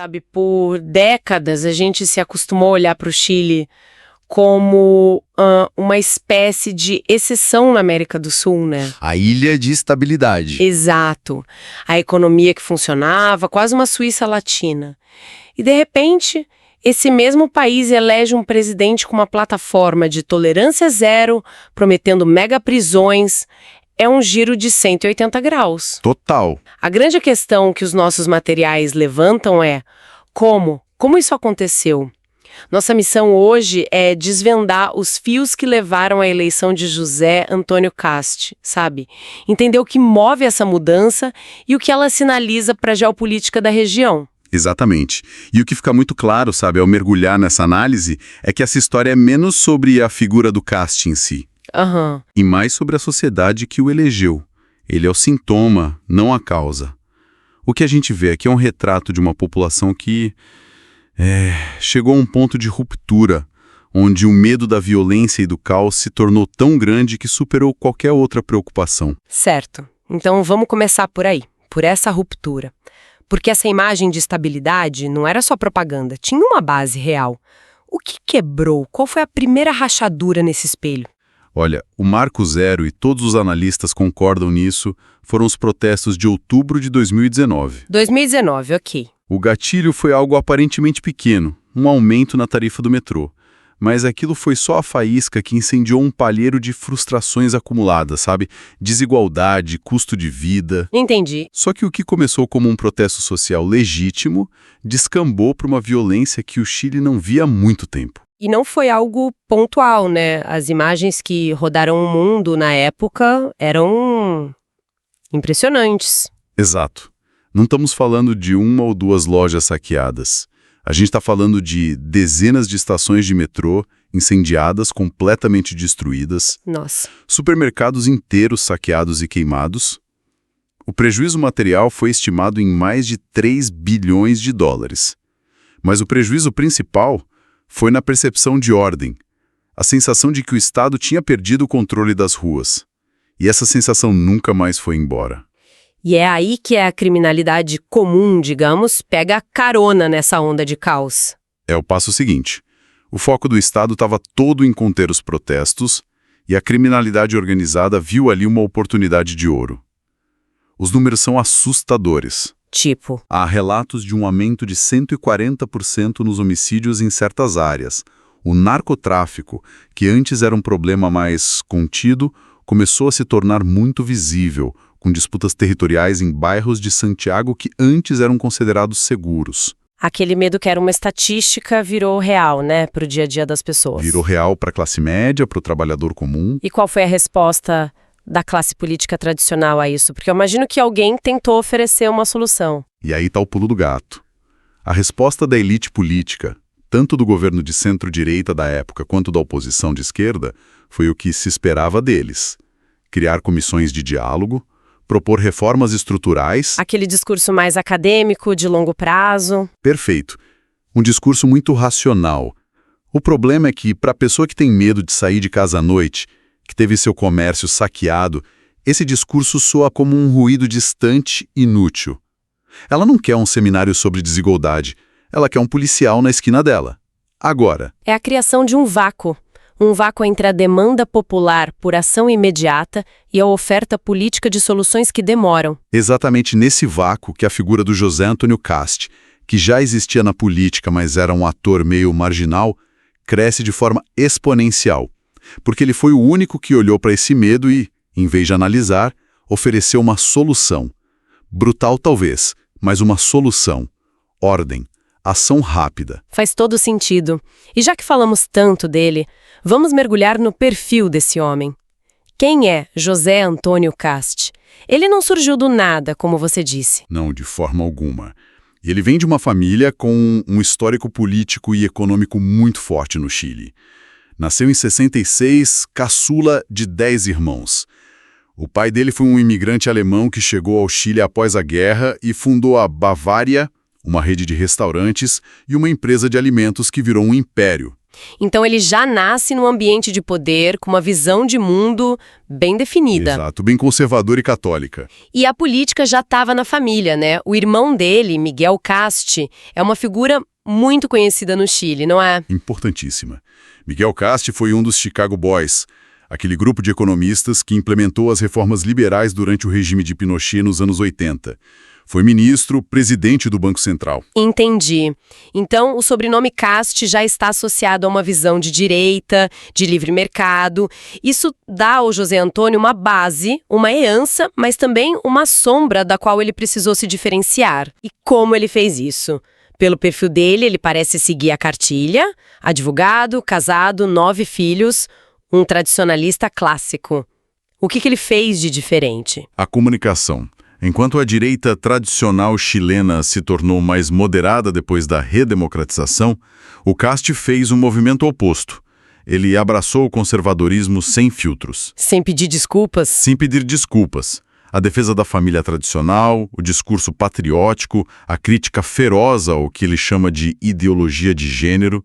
Sabe, por décadas a gente se acostumou a olhar para o Chile como uma espécie de exceção na América do Sul, né? A ilha de estabilidade. Exato. A economia que funcionava, quase uma Suíça latina. E, de repente, esse mesmo país elege um presidente com uma plataforma de tolerância zero, prometendo mega prisões. É um giro de 180 graus. Total. A grande questão que os nossos materiais levantam é como? Como isso aconteceu? Nossa missão hoje é desvendar os fios que levaram à eleição de José Antônio Kast, sabe? Entender o que move essa mudança e o que ela sinaliza para a geopolítica da região. Exatamente. E o que fica muito claro, sabe, ao mergulhar nessa análise, é que essa história é menos sobre a figura do Kast em si. E mais sobre a sociedade que o elegeu. Ele é o sintoma, não a causa. O que a gente vê aqui é um retrato de uma população que chegou a um ponto de ruptura, onde o medo da violência e do caos se tornou tão grande que superou qualquer outra preocupação. Certo. Então vamos começar por aí, por essa ruptura. Porque essa imagem de estabilidade não era só propaganda, tinha uma base real. O que quebrou? Qual foi a primeira rachadura nesse espelho? Olha, o Marco Zero, e todos os analistas concordam nisso, foram os protestos de outubro de 2019. 2019, ok. O gatilho foi algo aparentemente pequeno, um aumento na tarifa do metrô. Mas aquilo foi só a faísca que incendiou um palheiro de frustrações acumuladas, sabe? Desigualdade, custo de vida. Entendi. Só que o que começou como um protesto social legítimo descambou para uma violência que o Chile não via há muito tempo. E não foi algo pontual, né? As imagens que rodaram o mundo na época eram impressionantes. Exato. Não estamos falando de uma ou duas lojas saqueadas. A gente está falando de dezenas de estações de metrô incendiadas, completamente destruídas. Nossa. Supermercados inteiros saqueados e queimados. O prejuízo material foi estimado em mais de 3 bilhões de dólares. Mas o prejuízo principal foi na percepção de ordem, a sensação de que o Estado tinha perdido o controle das ruas. E essa sensação nunca mais foi embora. E é aí que a criminalidade comum, digamos, pega carona nessa onda de caos. É o passo seguinte. O foco do Estado estava todo em conter os protestos e a criminalidade organizada viu ali uma oportunidade de ouro. Os números são assustadores. Tipo? Há relatos de um aumento de 140% nos homicídios em certas áreas. O narcotráfico, que antes era um problema mais contido, começou a se tornar muito visível, com disputas territoriais em bairros de Santiago que antes eram considerados seguros. Aquele medo que era uma estatística virou real, né, para o dia a dia das pessoas. Virou real para a classe média, para o trabalhador comum. E qual foi a resposta da classe política tradicional a isso? Porque eu imagino que alguém tentou oferecer uma solução. E aí está o pulo do gato. A resposta da elite política, tanto do governo de centro-direita da época quanto da oposição de esquerda, foi o que se esperava deles. Criar comissões de diálogo, propor reformas estruturais. Aquele discurso mais acadêmico, de longo prazo. Perfeito. Um discurso muito racional. O problema é que, para a pessoa que tem medo de sair de casa à noite, que teve seu comércio saqueado, esse discurso soa como um ruído distante e inútil. Ela não quer um seminário sobre desigualdade, ela quer um policial na esquina dela. Agora. É a criação de um vácuo entre a demanda popular por ação imediata e a oferta política de soluções que demoram. Exatamente nesse vácuo que a figura do José Antônio Kast, que já existia na política, mas era um ator meio marginal, cresce de forma exponencial. Porque ele foi o único que olhou para esse medo e, em vez de analisar, ofereceu uma solução. Brutal talvez, mas uma solução. Ordem. Ação rápida. Faz todo sentido. E já que falamos tanto dele, vamos mergulhar no perfil desse homem. Quem é José Antônio Kast? Ele não surgiu do nada, como você disse. Não, de forma alguma. Ele vem de uma família com um histórico político e econômico muito forte no Chile. Nasceu em 66, caçula de 10 irmãos. O pai dele foi um imigrante alemão que chegou ao Chile após a guerra e fundou a Bavária, uma rede de restaurantes e uma empresa de alimentos que virou um império. Então ele já nasce num ambiente de poder, com uma visão de mundo bem definida. Exato, bem conservadora e católica. E a política já estava na família, né? O irmão dele, Miguel Casti, é uma figura muito conhecida no Chile, não é? Importantíssima. Miguel Casti foi um dos Chicago Boys, aquele grupo de economistas que implementou as reformas liberais durante o regime de Pinochet nos anos 80. Foi ministro, presidente do Banco Central. Entendi. Então, o sobrenome Casti já está associado a uma visão de direita, de livre mercado. Isso dá ao José Antônio uma base, uma herança, mas também uma sombra da qual ele precisou se diferenciar. E como ele fez isso? Pelo perfil dele, ele parece seguir a cartilha, advogado, casado, 9 filhos, um tradicionalista clássico. O que ele fez de diferente? A comunicação. Enquanto a direita tradicional chilena se tornou mais moderada depois da redemocratização, o Casti fez um movimento oposto. Ele abraçou o conservadorismo sem filtros. Sem pedir desculpas? Sem pedir desculpas. A defesa da família tradicional, o discurso patriótico, a crítica feroz ao que ele chama de ideologia de gênero.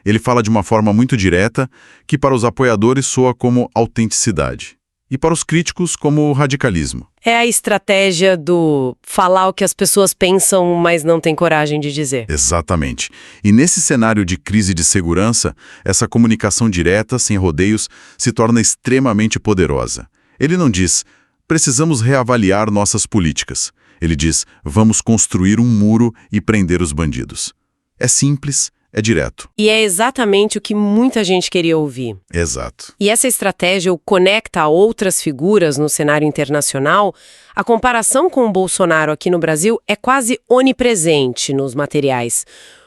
Ele fala de uma forma muito direta, que para os apoiadores soa como autenticidade. E para os críticos, como radicalismo. É a estratégia do falar o que as pessoas pensam, mas não tem coragem de dizer. Exatamente. E nesse cenário de crise de segurança, essa comunicação direta, sem rodeios, se torna extremamente poderosa. Ele não diz, precisamos reavaliar nossas políticas. Ele diz, vamos construir um muro e prender os bandidos. É simples, é direto. E é exatamente o que muita gente queria ouvir. Exato. E essa estratégia o conecta a outras figuras no cenário internacional. A comparação com o Bolsonaro aqui no Brasil é quase onipresente nos materiais.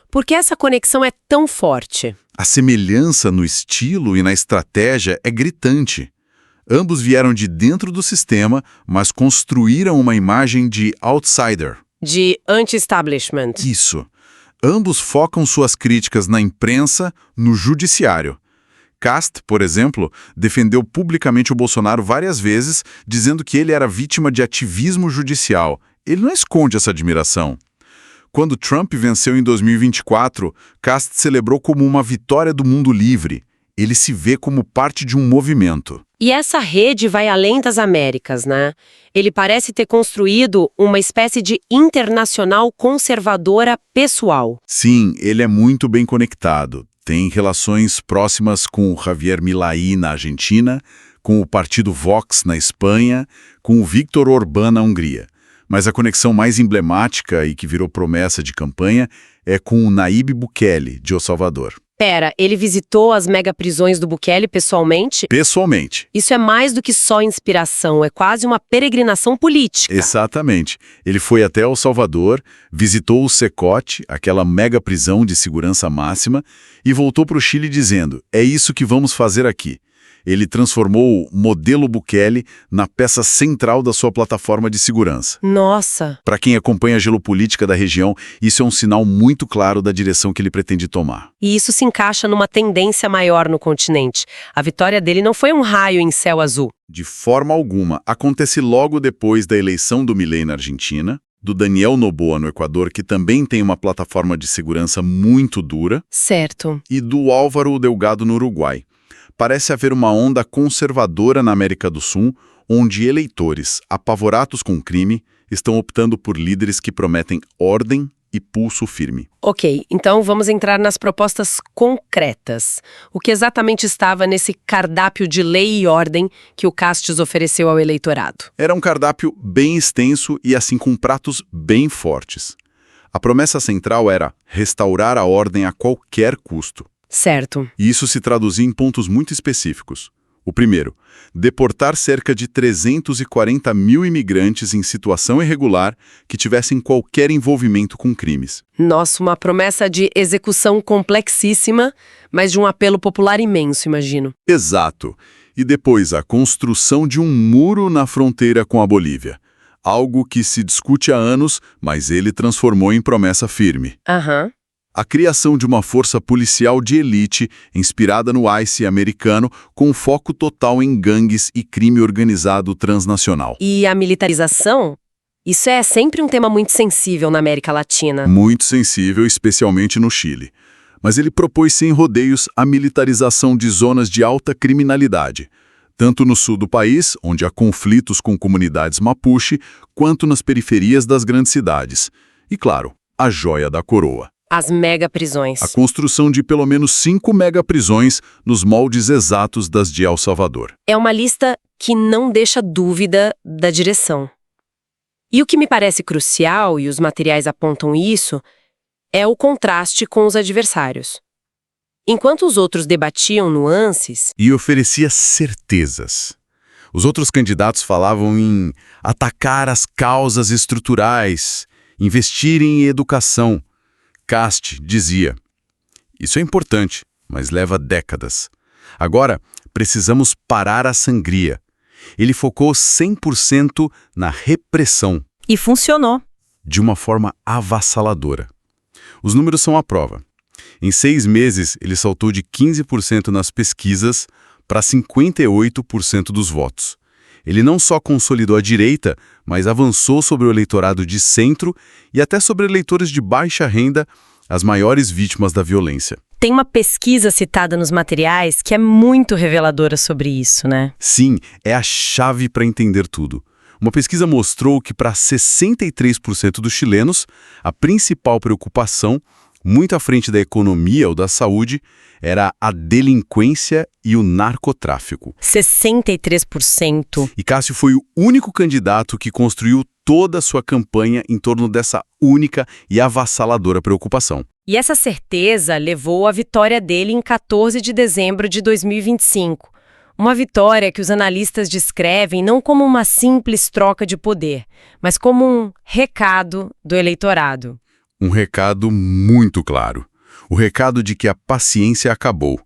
Por que essa conexão é tão forte? A semelhança no estilo e na estratégia é gritante. Ambos vieram de dentro do sistema, mas construíram uma imagem de outsider. De anti-establishment. Isso. Ambos focam suas críticas na imprensa, no judiciário. Cast, por exemplo, defendeu publicamente o Bolsonaro várias vezes, dizendo que ele era vítima de ativismo judicial. Ele não esconde essa admiração. Quando Trump venceu em 2024, Cast celebrou como uma vitória do mundo livre. Ele se vê como parte de um movimento. E essa rede vai além das Américas, né? Ele parece ter construído uma espécie de internacional conservadora pessoal. Sim, ele é muito bem conectado. Tem relações próximas com o Javier Milei na Argentina, com o partido Vox na Espanha, com o Viktor Orbán na Hungria. Mas a conexão mais emblemática e que virou promessa de campanha é com o Nayib Bukele, de El Salvador. Pera, ele visitou as megaprisões do Bukele pessoalmente? Pessoalmente. Isso é mais do que só inspiração, é quase uma peregrinação política. Exatamente. Ele foi até El Salvador, visitou o Secote, aquela megaprisão de segurança máxima, e voltou para o Chile dizendo, é isso que vamos fazer aqui. Ele transformou o modelo Bukele na peça central da sua plataforma de segurança. Nossa! Para quem acompanha a geopolítica da região, isso é um sinal muito claro da direção que ele pretende tomar. E isso se encaixa numa tendência maior no continente. A vitória dele não foi um raio em céu azul. De forma alguma. Acontece logo depois da eleição do Milei na Argentina, do Daniel Noboa no Equador, que também tem uma plataforma de segurança muito dura. Certo. E do Álvaro Delgado no Uruguai. Parece haver uma onda conservadora na América do Sul, onde eleitores, apavorados com o crime, estão optando por líderes que prometem ordem e pulso firme. Ok, então vamos entrar nas propostas concretas. O que exatamente estava nesse cardápio de lei e ordem que o Castes ofereceu ao eleitorado? Era um cardápio bem extenso e assim com pratos bem fortes. A promessa central era restaurar a ordem a qualquer custo. Certo. E isso se traduzia em pontos muito específicos. O primeiro, deportar cerca de 340 mil imigrantes em situação irregular que tivessem qualquer envolvimento com crimes. Nossa, uma promessa de execução complexíssima, mas de um apelo popular imenso, imagino. Exato. E depois, a construção de um muro na fronteira com a Bolívia. Algo que se discute há anos, mas ele transformou em promessa firme. Aham. A criação de uma força policial de elite, inspirada no ICE americano, com foco total em gangues e crime organizado transnacional. E a militarização? Isso é sempre um tema muito sensível na América Latina. Muito sensível, especialmente no Chile. Mas ele propôs sem rodeios a militarização de zonas de alta criminalidade, tanto no sul do país, onde há conflitos com comunidades mapuche, quanto nas periferias das grandes cidades. E, claro, a joia da coroa: as megaprisões. a construção de pelo menos 5 megaprisões nos moldes exatos das de El Salvador. É uma lista que não deixa dúvida da direção. E o que me parece crucial, e os materiais apontam isso, é o contraste com os adversários. Enquanto os outros debatiam nuances, E oferecia certezas. Os outros candidatos falavam em atacar as causas estruturais, investir em educação. Cast dizia: isso é importante, mas leva décadas. Agora, precisamos parar a sangria. Ele focou 100% na repressão, e funcionou. de uma forma avassaladora. Os números são a prova. Em 6 meses, ele saltou de 15% nas pesquisas para 58% dos votos. Ele não só consolidou a direita, mas avançou sobre o eleitorado de centro e até sobre eleitores de baixa renda, as maiores vítimas da violência. Tem uma pesquisa citada nos materiais que é muito reveladora sobre isso, né? Sim, é a chave para entender tudo. Uma pesquisa mostrou que para 63% dos chilenos, a principal preocupação, muito à frente da economia ou da saúde, era a delinquência e o narcotráfico. 63%. E Cássio foi o único candidato que construiu toda a sua campanha em torno dessa única e avassaladora preocupação. E essa certeza levou à vitória dele em 14 de dezembro de 2025. Uma vitória que os analistas descrevem não como uma simples troca de poder, mas como um recado do eleitorado. Um recado muito claro. O recado de que a paciência acabou.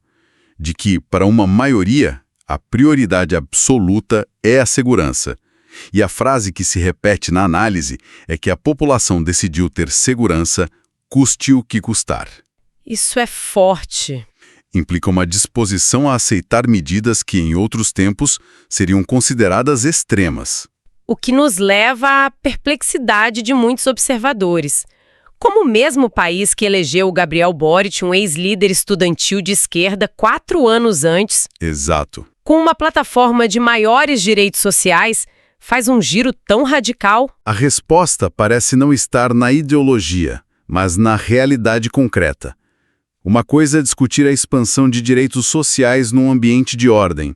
De que, para uma maioria, a prioridade absoluta é a segurança. E a frase que se repete na análise é que a população decidiu ter segurança, custe o que custar. Isso é forte. Implica uma disposição a aceitar medidas que, em outros tempos, seriam consideradas extremas. O que nos leva à perplexidade de muitos observadores. Como o mesmo país que elegeu o Gabriel Boric, um ex-líder estudantil de esquerda, 4 anos antes, Exato. com uma plataforma de maiores direitos sociais, faz um giro tão radical? A resposta parece não estar na ideologia, mas na realidade concreta. Uma coisa é discutir a expansão de direitos sociais num ambiente de ordem.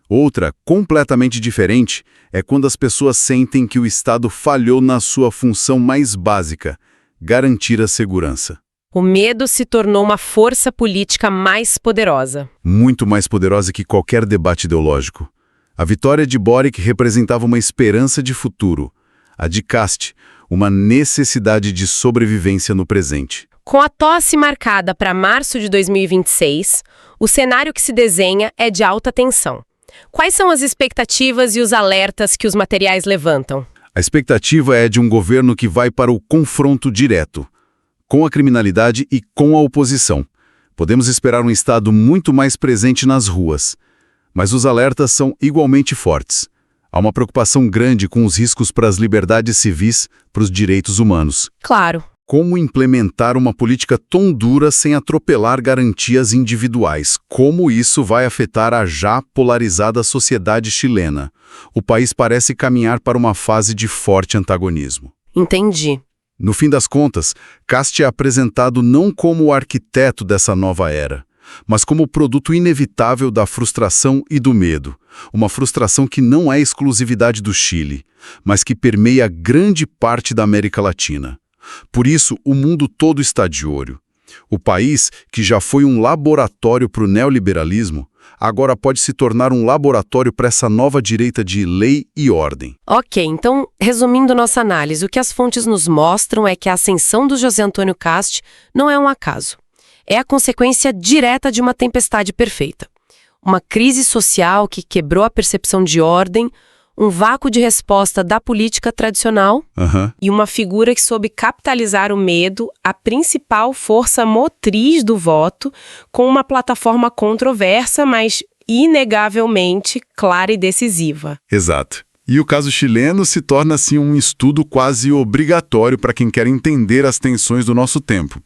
Outra, completamente diferente, é quando as pessoas sentem que o Estado falhou na sua função mais básica: garantir a segurança. O medo se tornou uma força política mais poderosa. Muito mais poderosa que qualquer debate ideológico. A vitória de Boric representava uma esperança de futuro. A de Cast, uma necessidade de sobrevivência no presente. Com a posse marcada para março de 2026, o cenário que se desenha é de alta tensão. Quais são as expectativas e os alertas que os materiais levantam? A expectativa é de um governo que vai para o confronto direto, com a criminalidade e com a oposição. Podemos esperar um Estado muito mais presente nas ruas. Mas os alertas são igualmente fortes. Há uma preocupação grande com os riscos para as liberdades civis, para os direitos humanos. Claro. Como implementar uma política tão dura sem atropelar garantias individuais? Como isso vai afetar a já polarizada sociedade chilena? O país parece caminhar para uma fase de forte antagonismo. Entendi. No fim das contas, Cast é apresentado não como o arquiteto dessa nova era, mas como o produto inevitável da frustração e do medo. Uma frustração que não é exclusividade do Chile, mas que permeia grande parte da América Latina. Por isso, o mundo todo está de olho. O país, que já foi um laboratório para o neoliberalismo, agora pode se tornar um laboratório para essa nova direita de lei e ordem. Ok, então, resumindo nossa análise, o que as fontes nos mostram é que a ascensão do José Antônio Cast não é um acaso. É a consequência direta de uma tempestade perfeita. Uma crise social que quebrou a percepção de ordem, um vácuo de resposta da política tradicional e uma figura que soube capitalizar o medo, a principal força motriz do voto, com uma plataforma controversa, mas inegavelmente clara e decisiva. Exato. E o caso chileno se torna assim um estudo quase obrigatório para quem quer entender as tensões do nosso tempo.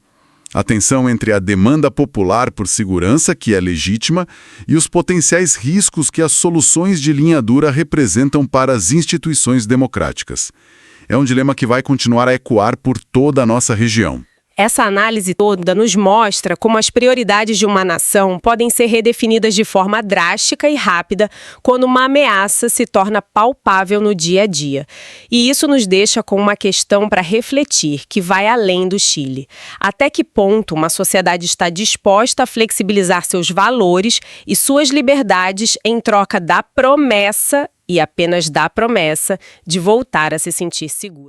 A tensão entre a demanda popular por segurança, que é legítima, e os potenciais riscos que as soluções de linha dura representam para as instituições democráticas. É um dilema que vai continuar a ecoar por toda a nossa região. Essa análise toda nos mostra como as prioridades de uma nação podem ser redefinidas de forma drástica e rápida quando uma ameaça se torna palpável no dia a dia. E isso nos deixa com uma questão para refletir, que vai além do Chile. Até que ponto uma sociedade está disposta a flexibilizar seus valores e suas liberdades em troca da promessa, e apenas da promessa, de voltar a se sentir segura?